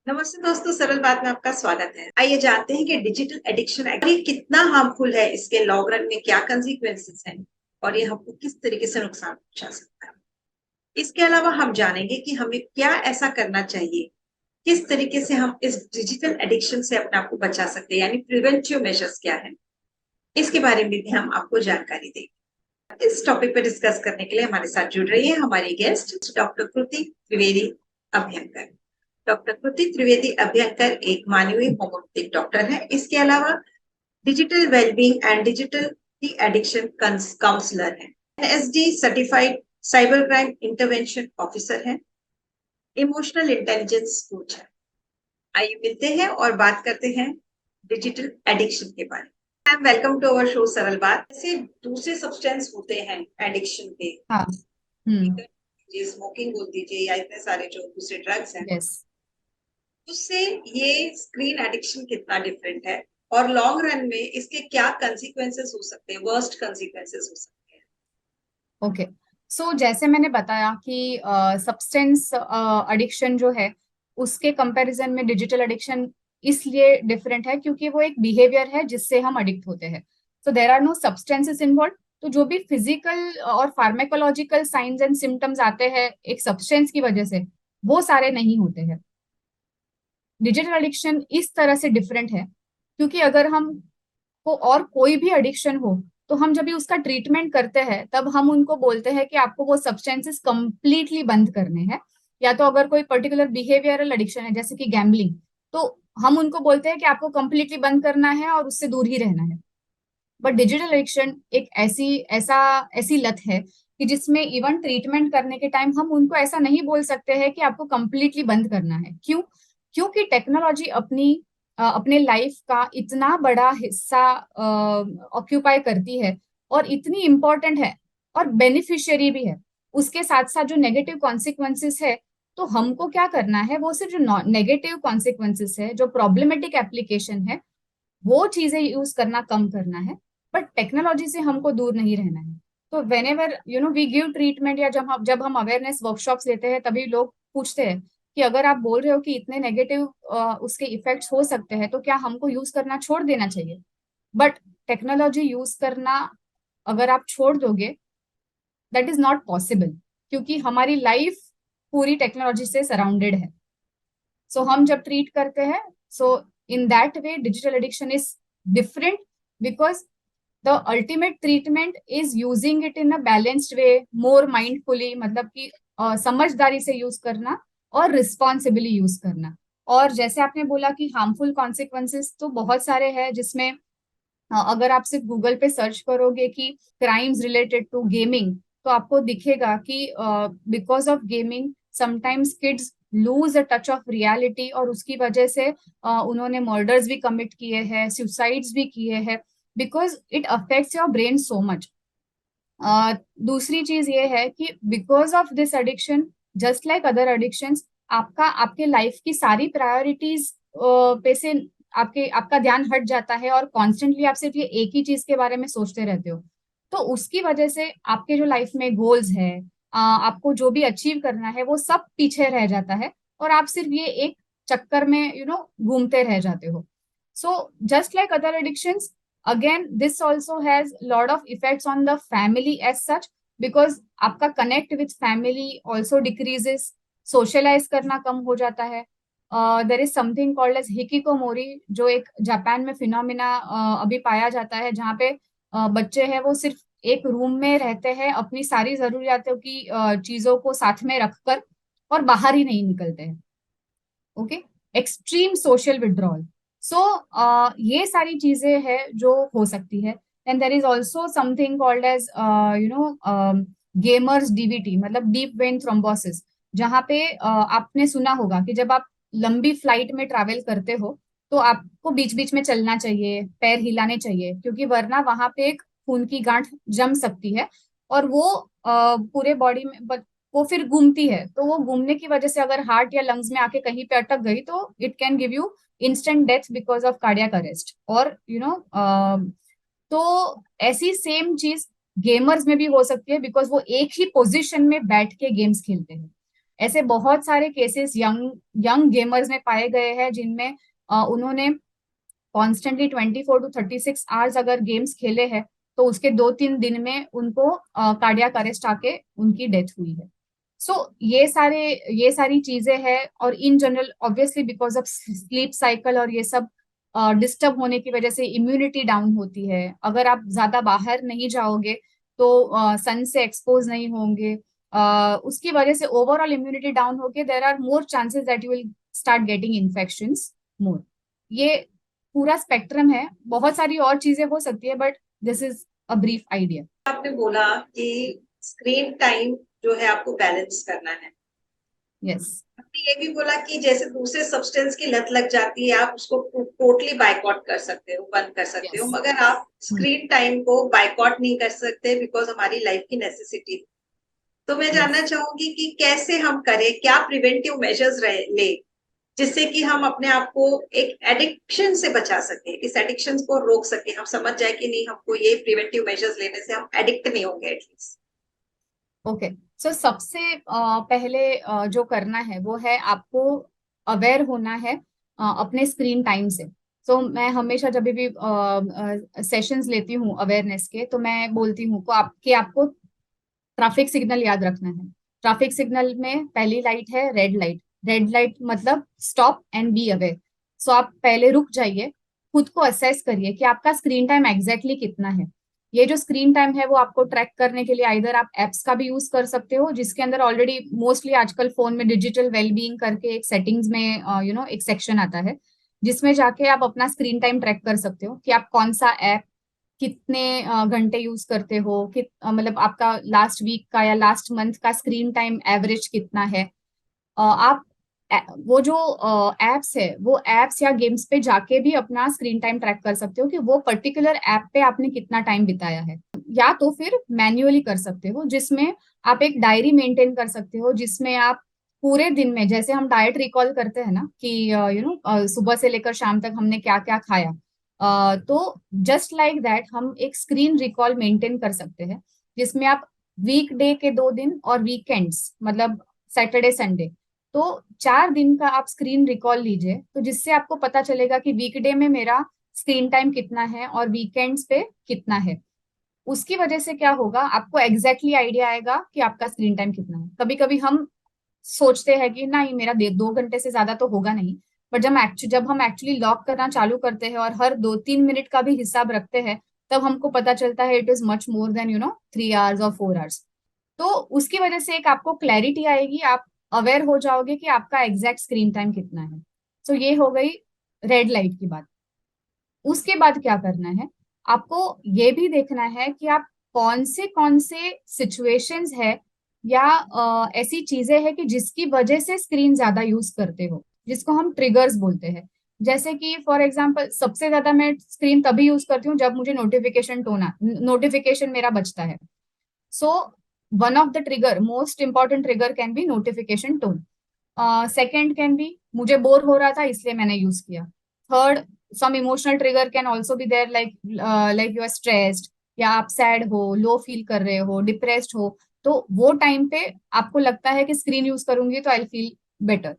नमस्ते दोस्तों, सरल बात में आपका स्वागत है। आइए जानते हैं कि डिजिटल एडिक्शन एक्चुअली कितना हार्मफुल है, इसके लॉन्ग रन में क्या कंसिक्वेंसेस हैं और ये हमको किस तरीके से नुकसान पहुंचा सकता है। इसके अलावा हम जानेंगे कि हमें क्या ऐसा करना चाहिए, किस तरीके से हम इस डिजिटल एडिक्शन से अपने आप को बचा सकते हैं, यानी प्रिवेंटिव मेजर्स क्या है। इसके बारे में भी हम आपको जानकारी देंगे। इस टॉपिक पर डिस्कस करने के लिए हमारे साथ जुड़ रही है हमारी guest doctor Kriti Trivedi Abhyankar. Doctor Kriti Trivedi Abhyankar एक मानवीय होम्योपैथिक डॉक्टर है। इसके अलावा digital wellbeing and digital addiction counsellor है, SD certified cyber crime intervention officer है, इमोशनल इंटेलिजेंस कोच है। आइए मिलते हैं और बात करते हैं डिजिटल एडिक्शन के बारे में। Ma'am, welcome to our show Saral Baat. ऐसे दूसरे सब्सटेंस होते हैं एडिक्शन के, हाँ। स्मोकिंग बोल दीजिए या इतने सारे जो दूसरे ड्रग्स हैं, यस। उससे ये स्क्रीन एडिक्शन कितना डिफरेंट है और लॉन्ग रन में इसके क्या कंसिक्वेंसेस हो सकते हैं, वर्स्ट कंसिक्वेंसेस हो सकते हैं। ओके। सो जैसे मैंने बताया कि सब्सटेंस एडिक्शन जो है उसके कंपैरिजन में डिजिटल एडिक्शन इसलिए डिफरेंट है क्योंकि वो एक बिहेवियर है जिससे हम एडिक्ट होते हैं। So there are no substances involve. तो जो भी फिजिकल और फार्मेकोलॉजिकल साइंस एंड सिम्टम्स आते हैं एक सब्सटेंस की वजह से, वो सारे नहीं होते हैं। डिजिटल एडिक्शन इस तरह से डिफरेंट है क्योंकि अगर हम को और कोई भी एडिक्शन हो तो हम जब भी उसका ट्रीटमेंट करते हैं तब हम उनको बोलते हैं कि आपको वो सब्सटेंसेस कंप्लीटली बंद करने हैं। या तो अगर कोई पर्टिकुलर बिहेवियरल एडिक्शन है जैसे कि गैम्बलिंग, तो हम उनको बोलते हैं कि आपको कंप्लीटली बंद करना है और उससे दूर ही रहना है। बट डिजिटल एडिक्शन एक ऐसी लत है कि जिसमें इवन ट्रीटमेंट करने के टाइम हम उनको ऐसा नहीं बोल सकते हैं कि आपको कंप्लीटली बंद करना है। क्यों? क्योंकि टेक्नोलॉजी अपने लाइफ का इतना बड़ा हिस्सा ऑक्यूपाई करती है और इतनी इम्पोर्टेंट है और बेनिफिशियरी भी है। उसके साथ साथ जो नेगेटिव कॉन्सिक्वेंसेस है, तो हमको क्या करना है, वो सिर्फ जो नेगेटिव कॉन्सिक्वेंसेस है, जो प्रॉब्लमेटिक एप्लीकेशन है, वो चीजें यूज करना कम करना है। बट टेक्नोलॉजी से हमको दूर नहीं रहना है। तो whenever we give treatment या जब हम अवेयरनेस वर्कशॉप्स लेते हैं तभी लोग पूछते हैं कि अगर आप बोल रहे हो कि इतने नेगेटिव उसके इफेक्ट्स हो सकते हैं तो क्या हमको यूज करना छोड़ देना चाहिए। बट टेक्नोलॉजी यूज करना अगर आप छोड़ दोगे, दैट इज नॉट पॉसिबल, क्योंकि हमारी लाइफ पूरी टेक्नोलॉजी से सराउंडेड है। सो हम जब ट्रीट करते हैं, so in that way digital addiction is different because the ultimate treatment is using it in a balanced way, more mindfully, मतलब कि समझदारी से यूज करना और रिस्पॉन्सिबली यूज करना। और जैसे आपने बोला कि हार्मफुल कॉन्सिक्वेंसेस तो बहुत सारे हैं, जिसमें अगर आप सिर्फ गूगल पे सर्च करोगे कि क्राइम्स रिलेटेड टू गेमिंग, तो आपको दिखेगा कि because of gaming sometimes kids lose a touch of reality, और उसकी वजह से उन्होंने मर्डर्स भी कमिट किए हैं, सुसाइड्स भी किए हैं, because it affects your brain so much. दूसरी चीज ये है कि because of this addiction, just like other addictions, आपके लाइफ की सारी प्रायोरिटीज पे से आपका ध्यान हट जाता है और कॉन्स्टेंटली आप सिर्फ ये एक ही चीज के बारे में सोचते रहते हो। तो उसकी वजह से आपके जो लाइफ में गोल्स है, आपको जो भी अचीव करना है, वो सब पीछे रह जाता है और आप सिर्फ ये एक चक्कर में घूमते रह जाते हो। So just like other addictions, again this also has lot of effects on the family as such, because आपका connect with family also decreases, socialize करना कम हो जाता है। there is something called as hikikomori, जो एक जापान में phenomena अभी पाया जाता है, जहाँ पे बच्चे हैं वो सिर्फ एक रूम में रहते हैं, अपनी सारी जरूरियातों की चीजों को साथ में रखकर, और बाहर ही नहीं निकलते हैं। Okay. Extreme social withdrawal. So ये सारी चीजें हैं जो हो सकती है। And there is also something called as gamers DVT, मतलब डीप वेन थ्रोम्बोसिस, जहाँ पे आपने सुना होगा कि जब आप लंबी फ्लाइट में ट्रैवल करते हो तो आपको बीच बीच में चलना चाहिए, पैर हिलाने चाहिए, क्योंकि वरना वहां पे एक खून की गांठ जम सकती है और वो पूरे बॉडी में, वो फिर घूमती है, तो वो घूमने की वजह से अगर हार्ट या लंग्स में आके कहीं पे अटक गई तो it can give you instant death because of cardiac arrest, और तो ऐसी सेम चीज गेमर्स में भी हो सकती है, बिकॉज वो एक ही पोजीशन में बैठ के गेम्स खेलते हैं। ऐसे बहुत सारे केसेस यंग यंग गेमर्स में पाए गए हैं, जिनमें उन्होंने कॉन्स्टेंटली 24 to 36 आवर्स अगर गेम्स खेले हैं, तो उसके 2-3 दिन में उनको कार्डियक अरेस्ट आके उनकी डेथ हुई है। सो ये सारी चीजें हैं, और in general obviously because of sleep cycle और ये सब डिस्टर्ब होने की वजह से इम्यूनिटी डाउन होती है। अगर आप ज्यादा बाहर नहीं जाओगे, तो सन से एक्सपोज नहीं होंगे, उसकी वजह से ओवरऑल इम्यूनिटी डाउन होके there are more chances that you will start getting infections more. ये पूरा स्पेक्ट्रम है, बहुत सारी और चीजें हो सकती है, but this is a brief idea. आपने बोला कि स्क्रीन टाइम जो है आपको बैलेंस करना है। यस। आपने ये भी बोला कि जैसे दूसरे सब्सटेंस की लत लग जाती है, आप उसको टोटली बायकॉट कर सकते हो, बंद कर सकते हो, यस। मगर आप स्क्रीन टाइम को बायकॉट नहीं कर सकते बिकॉज हमारी लाइफ की नेसेसिटी। तो मैं यस। जानना चाहूंगी कि कैसे हम करें, क्या प्रिवेंटिव मेजर्स ले, जिससे कि हम अपने आप को एक एडिक्शन से बचा सके, इस एडिक्शन को रोक सके, हम समझ जाए कि नहीं, हमको ये प्रिवेंटिव मेजर्स लेने से हम एडिक्ट नहीं होंगे एटलीस्ट। ओके। सो सबसे पहले जो करना है वो है आपको अवेयर होना है अपने स्क्रीन टाइम से। सो मैं हमेशा जब भी सेशंस लेती हूँ अवेयरनेस के, तो मैं बोलती हूँ कि आपको ट्रैफिक सिग्नल याद रखना है। ट्रैफिक सिग्नल में पहली लाइट है रेड लाइट। रेड लाइट मतलब स्टॉप एंड बी अवेयर। सो आप पहले रुक जाइए, खुद को असेस करिए कि आपका स्क्रीन टाइम एग्जैक्टली कितना है। ये जो स्क्रीन टाइम है वो आपको ट्रैक करने के लिए आइदर आप एप्स का भी यूज कर सकते हो, जिसके अंदर ऑलरेडी मोस्टली आजकल फोन में डिजिटल वेलबीइंग करके एक सेटिंग्स में एक सेक्शन आता है, जिसमें जाके आप अपना स्क्रीन टाइम ट्रैक कर सकते हो कि आप कौन सा ऐप कितने घंटे यूज करते हो, मतलब आपका लास्ट वीक का या लास्ट मंथ का स्क्रीन टाइम एवरेज कितना है। आप वो जो एप्स है, वो एप्स या गेम्स पे जाके भी अपना स्क्रीन टाइम ट्रैक कर सकते हो कि वो पर्टिकुलर ऐप पे आपने कितना टाइम बिताया है। या तो फिर मैन्युअली कर सकते हो, जिसमें आप एक डायरी मेंटेन कर सकते हो, जिसमें आप पूरे दिन में, जैसे हम डाइट रिकॉल करते हैं ना कि सुबह से लेकर शाम तक हमने क्या क्या खाया, तो जस्ट लाइक दैट हम एक स्क्रीन रिकॉल मेंटेन कर सकते हैं, जिसमें आप वीकडे के 2 दिन और वीकेंड्स मतलब सैटरडे संडे, तो 4 दिन का आप स्क्रीन रिकॉल लीजिए, तो जिससे आपको पता चलेगा कि वीकडे में मेरा स्क्रीन टाइम कितना है और वीकेंड्स पे कितना है। उसकी वजह से क्या होगा, आपको एग्जैक्टली आइडिया आएगा कि आपका स्क्रीन टाइम कितना है। कभी कभी हम सोचते हैं कि नहीं, मेरा 2 घंटे से ज्यादा तो होगा नहीं, बट जब हम एक्चुअली लॉक करना चालू करते हैं और हर 2-3 मिनट का भी हिसाब रखते हैं, तब हमको पता चलता है it is much more than 3 hours और 4 आवर्स। तो उसकी वजह से एक आपको क्लैरिटी आएगी, आप अवेयर हो जाओगे कि आपका एग्जैक्ट स्क्रीन टाइम कितना है। सो ये हो गई रेड लाइट की बात। उसके बाद क्या करना है, आपको ये भी देखना है कि आप कौन से सिचुएशंस है या ऐसी चीजें हैं कि जिसकी वजह से स्क्रीन ज्यादा यूज करते हो, जिसको हम ट्रिगर्स बोलते हैं। जैसे कि फॉर एग्जांपल सबसे ज्यादा मैं स्क्रीन तभी यूज करती हूँ जब मुझे नोटिफिकेशन मेरा बजता है। So one of the trigger, most important trigger can be notification tone. Second can be मुझे बोर हो रहा था इसलिए मैंने यूज किया। Third, some emotional trigger can also be there, like you are stressed, या आप सैड हो, लो फील कर रहे हो, डिप्रेस्ड हो, तो वो टाइम पे आपको लगता है कि स्क्रीन यूज करूंगी तो I feel better.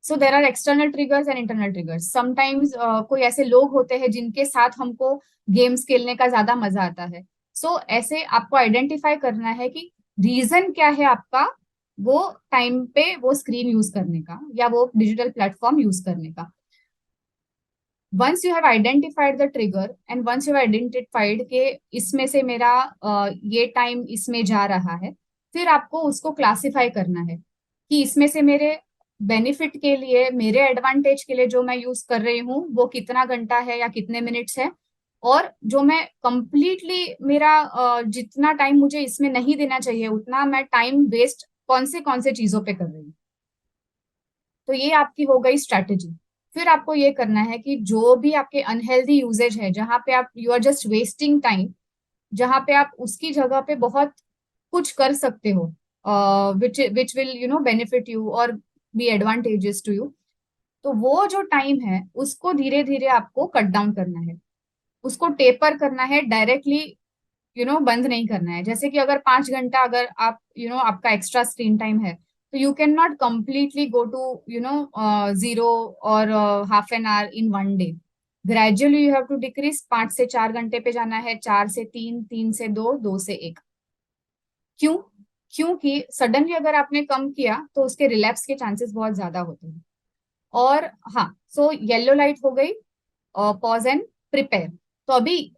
So there are external triggers and internal triggers. Sometimes कोई ऐसे लोग होते हैं जिनके साथ हमको गेम्स खेलने का ज्यादा मजा आता है। ऐसे आपको आइडेंटिफाई करना है कि रीजन क्या है आपका वो टाइम पे वो स्क्रीन यूज करने का या वो डिजिटल प्लेटफॉर्म यूज करने का। Once you have identified the trigger and once you have identified के इसमें से मेरा ये टाइम इसमें जा रहा है, फिर आपको उसको क्लासिफाई करना है कि इसमें से मेरे बेनिफिट के लिए, मेरे एडवांटेज के लिए जो मैं यूज कर रही हूँ वो कितना घंटा है या कितने मिनट्स है, और जो मैं कंप्लीटली मेरा जितना टाइम मुझे इसमें नहीं देना चाहिए उतना मैं टाइम वेस्ट कौन से चीजों पे कर रही हूँ। तो ये आपकी हो गई स्ट्रैटेजी। फिर आपको ये करना है कि जो भी आपके अनहेल्दी यूजेज है, जहां पे आप you are just wasting time, जहां पे आप उसकी जगह पे बहुत कुछ कर सकते हो, विच विल बेनिफिट यू और बी एडवांटेजेस टू यू, तो वो जो टाइम है उसको धीरे धीरे आपको कट डाउन करना है, उसको टेपर करना है। डायरेक्टली बंद नहीं करना है। जैसे कि अगर 5 घंटा अगर आप आपका एक्स्ट्रा स्क्रीन टाइम है, तो you can not completely go to 0 और half an hour in one day. Gradually you have to decrease. 5 से 4 घंटे पे जाना है, 4 से 3, 3 से 2, 2 से 1। क्यों? क्योंकि सडनली अगर आपने कम किया तो उसके रिलैप्स के चांसेस बहुत ज्यादा होते हैं। और हाँ, सो येलो लाइट हो गई, पॉज एंड प्रिपेयर। तो अभी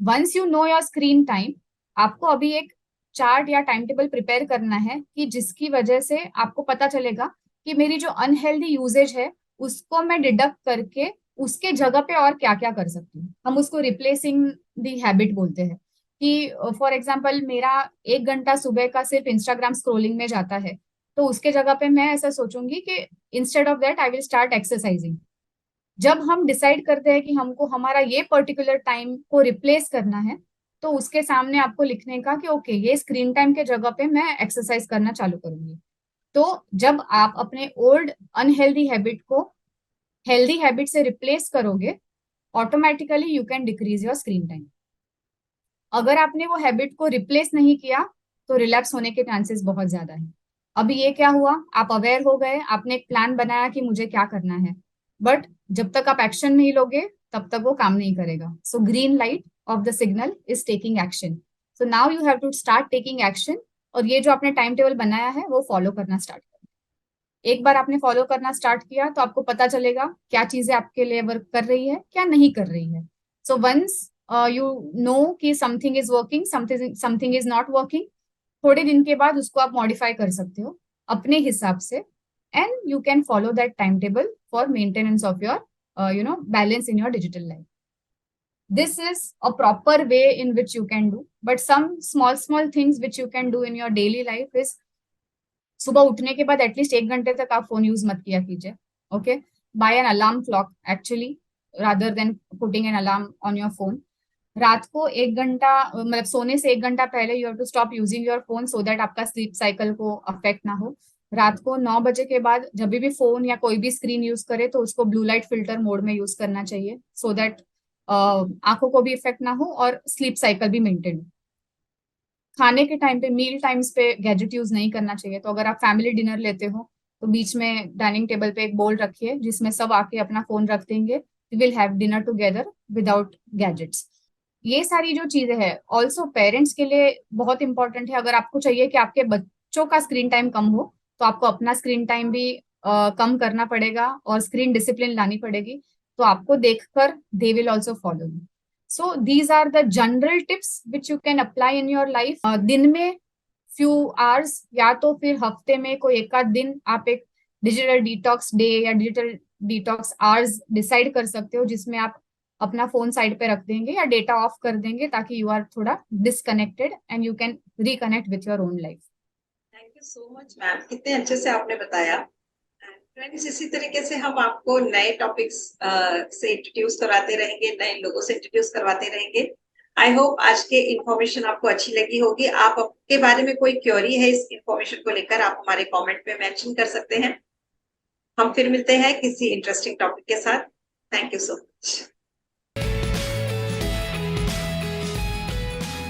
once you know your screen time, आपको अभी एक चार्ट या टाइम टेबल प्रिपेयर करना है कि जिसकी वजह से आपको पता चलेगा कि मेरी जो अनहेल्दी यूजेज है उसको मैं डिडक्ट करके उसके जगह पे और क्या क्या कर सकती हूँ। हम उसको रिप्लेसिंग दी हैबिट बोलते हैं कि फॉर एग्जाम्पल मेरा 1 घंटा सुबह का सिर्फ इंस्टाग्राम स्क्रोलिंग में जाता है, तो उसके जगह पे मैं ऐसा सोचूंगी कि instead of that I will start exercising. जब हम डिसाइड करते हैं कि हमको हमारा ये पर्टिकुलर टाइम को रिप्लेस करना है, तो उसके सामने आपको लिखने का कि ओके, ये स्क्रीन टाइम के जगह पे मैं एक्सरसाइज करना चालू करूंगी। तो जब आप अपने ओल्ड अनहेल्दी हैबिट को हेल्दी हैबिट से रिप्लेस करोगे, automatically you can decrease your screen time. अगर आपने वो हैबिट को रिप्लेस नहीं किया, तो रिलैप्स होने के चांसेस बहुत ज्यादा है। अभी ये क्या हुआ, आप अवेयर हो गए, आपने एक प्लान बनाया कि मुझे क्या करना है, बट जब तक आप एक्शन नहीं लोगे तब तक वो काम नहीं करेगा। So green light of the signal is taking action. So now you have to start taking action. और ये जो आपने टाइम टेबल बनाया है वो फॉलो करना स्टार्ट करें। एक बार आपने फॉलो करना स्टार्ट किया तो आपको पता चलेगा क्या चीजें आपके लिए वर्क कर रही है, क्या नहीं कर रही है। सो वंस यू नो कि something is working, something something is not working, थोड़े दिन के बाद उसको आप मॉडिफाई कर सकते हो अपने हिसाब से, and you can follow that time table for maintenance of your balance in your digital life. This is a proper way in which you can do, but some small things which you can do in your daily life is सुबह उठने के बाद at least 1 घंटे तक आप phone use मत किया कीजिए। Okay, by an alarm clock actually, rather than putting an alarm on your phone. रात को 1 घंटा, मतलब सोने से 1 घंटा पहले you have to stop using your phone so that आपका स्लीप साइकिल को अफेक्ट ना हो। रात को 9 बजे के बाद जब भी फोन या कोई भी स्क्रीन यूज करे तो उसको ब्लू लाइट फिल्टर मोड में यूज करना चाहिए, सो दैट आंखों को भी इफेक्ट ना हो और स्लीप साइकिल भी मेंटेन हो। खाने के टाइम पे, मील टाइम्स पे गैजेट यूज नहीं करना चाहिए। तो अगर आप फैमिली डिनर लेते हो तो बीच में डाइनिंग टेबल पे एक बोल रखिए जिसमें सब आके अपना फोन रख देंगे। We will have dinner together without gadgets. ये सारी जो चीजें हैं ऑल्सो पेरेंट्स के लिए बहुत इंपॉर्टेंट है। अगर आपको चाहिए कि आपके बच्चों का स्क्रीन टाइम कम हो, तो आपको अपना स्क्रीन टाइम भी कम करना पड़ेगा और स्क्रीन डिसिप्लिन लानी पड़ेगी। तो आपको देखकर they will also follow you. So these are the general tips which you can apply in your life. दिन में फ्यू आवर्स या तो फिर हफ्ते में कोई एक आध दिन आप एक डिजिटल डिटॉक्स डे या डिजिटल डिटॉक्स आवर्स डिसाइड कर सकते हो, जिसमें आप अपना फोन साइड पे रख देंगे या डेटा ऑफ कर देंगे ताकि यू आर थोड़ा disconnected and you can reconnect with your own life. Thank you so much ma'am, कितने अच्छे से आपने बताया। फ्रेंड्स, इसी तरीके से हम आपको नए टॉपिक्स से इंट्रोड्यूस करवाते रहेंगे, नए लोगों से इंट्रोड्यूस करवाते रहेंगे। आई होप आज के इंफॉर्मेशन आपको अच्छी लगी होगी। आप आपके बारे में कोई क्वेरी है इस इंफॉर्मेशन को लेकर, आप हमारे कमेंट में मेंशन कर सकते हैं। हम फिर मिलते हैं किसी इंटरेस्टिंग टॉपिक के साथ। Thank you so much.